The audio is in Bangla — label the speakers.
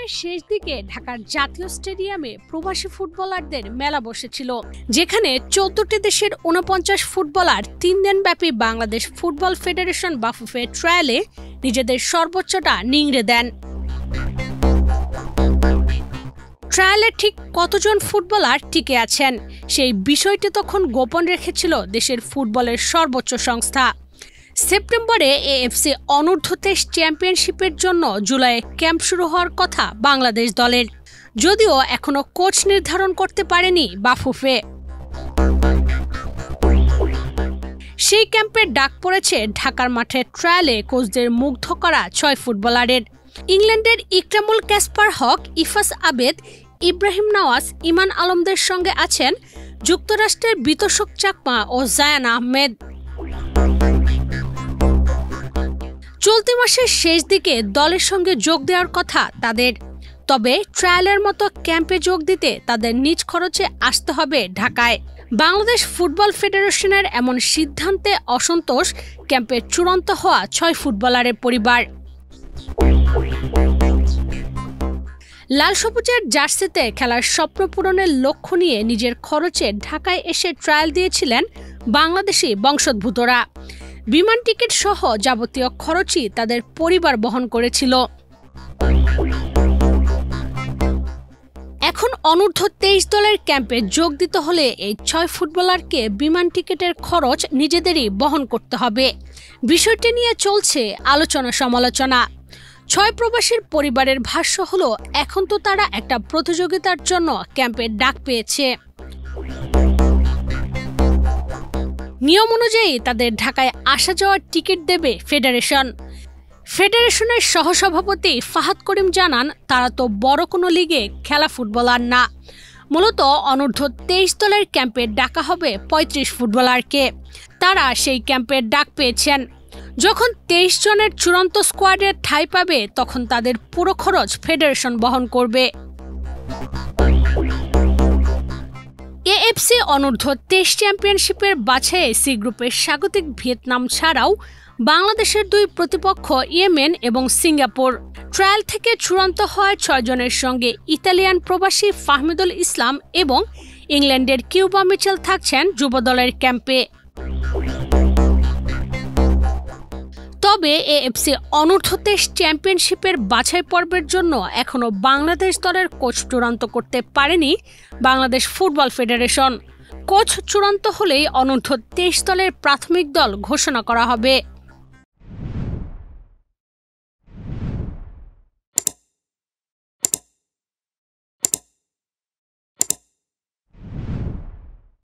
Speaker 1: সেপ্টেম্বরের শেষ দিকে ঢাকার জাতীয় স্টেডিয়ামে প্রবাসী ফুটবলারদের মেলা বসেছিল, যেখানে 14টি দেশের 49 ফুটবলার 3 দিনব্যাপী বাংলাদেশ ফুটবল ফেডারেশন বাফুফে ট্রায়ালে নিজেদের সর্বোচ্চটা নিংড়ে দেন। ট্রায়ালে ঠিক কতজন ফুটবলার টিকে আছেন সেই বিষয়টি তখন গোপন রেখেছিল দেশের ফুটবলের সর্বোচ্চ সংস্থা। সেপ্টেম্বরে এএফসি অনূর্ধ্ব-23 চ্যাম্পিয়নশিপের জন্য জুলাইয়ে ক্যাম্প শুরু হওয়ার কথা বাংলাদেশ দলের, যদিও এখনো কোচ নির্ধারণ করতে পারেনি বাফুফে। সেই ক্যাম্পের ডাক পড়েছে ঢাকার মাঠে ট্রায়ালে কোচদের মুগ্ধ করা 6 ফুটবলারের। ইংল্যান্ডের ইকরামুল ক্যাসপার হক, ইফাস আবেদ, ইব্রাহিম নওয়াজ, ইমান আলমদের সঙ্গে আছেন যুক্তরাষ্ট্রের বিতোষক চাকমা ও জায়ান আহমেদ। চলতি মাসের শেষ দিকে দলের সঙ্গে যোগ দেওয়ার কথা তাদের, তবে ট্রায়ালের মতো ক্যাম্পে যোগ দিতে তাদের নিজ খরচে আসতে হবে ঢাকায়। বাংলাদেশ ফুটবল ফেডারেশনের এমন সিদ্ধান্তে অসন্তোষ ক্যাম্পে চূড়ান্ত হওয়া 6 ফুটবলারের পরিবার। লাল সবুজের জার্সিতে খেলার স্বপ্ন পূরণের লক্ষ্য নিয়ে নিজের খরচে ঢাকায় এসে ট্রায়াল দিয়েছিলেন বাংলাদেশি বংশোদ্ভূতরা। বিমান টিকিট সহ যাবতীয় খরচই তাদের পরিবার বহন করেছিল। এখন অনূর্ধ্ব-23 দলের ক্যাম্পে যোগ দিতে হলে এই 6 ফুটবলারকে বিমান টিকিটের খরচ নিজেদেরই বহন করতে হবে। বিষয়টি নিয়ে চলছে আলোচনা সমালোচনা। 6 প্রবাসীর পরিবারের ভাষ্য হলো, এখন তো তারা একটা প্রতিযোগিতার জন্য ক্যাম্পের ডাক পেয়েছে। নিয়ম অনুযায়ী তাদের ঢাকায় আসা যাওয়ার টিকিট দেবে ফেডারেশন। ফেডারেশনের সহসভাপতি ফাহাদ করিম জানান, তারা তো বড় কোনো লিগে খেলা ফুটবলার না, মূলত অনূর্ধ্ব-23 দলের ক্যাম্পে ডাকা হবে 35 ফুটবলারকে। তারা সেই ক্যাম্পের ডাক পেয়েছেন। যখন 23 জনের চূড়ান্ত স্কোয়াডের ঠাঁই পাবে তখন তাদের পুরো খরচ ফেডারেশন বহন করবে। এএফসি অনূর্ধ্ব-23 চ্যাম্পিয়নশিপের বাছাইয়ে সি গ্রুপের স্বাগতিক ভিয়েতনাম ছাড়াও বাংলাদেশের 2 প্রতিপক্ষ ইয়েমেন এবং সিঙ্গাপুর। ট্রায়াল থেকে চূড়ান্ত হওয়া 6 জনের সঙ্গে ইতালিয়ান প্রবাসী ফাহমিদুল ইসলাম এবং ইংল্যান্ডের কিউবা মিচেল থাকছেন যুব দলের ক্যাম্পে। তবে এএফসি অনূর্ধ্ব-23 চ্যাম্পিয়নশিপের বাছাই পর্বের জন্য এখনও বাংলাদেশ দলের কোচ চূড়ান্ত করতে পারেনি বাংলাদেশ ফুটবল ফেডারেশন। কোচ চূড়ান্ত হলেই অনূর্ধ্ব-23 দলের প্রাথমিক দল ঘোষণা করা হবে।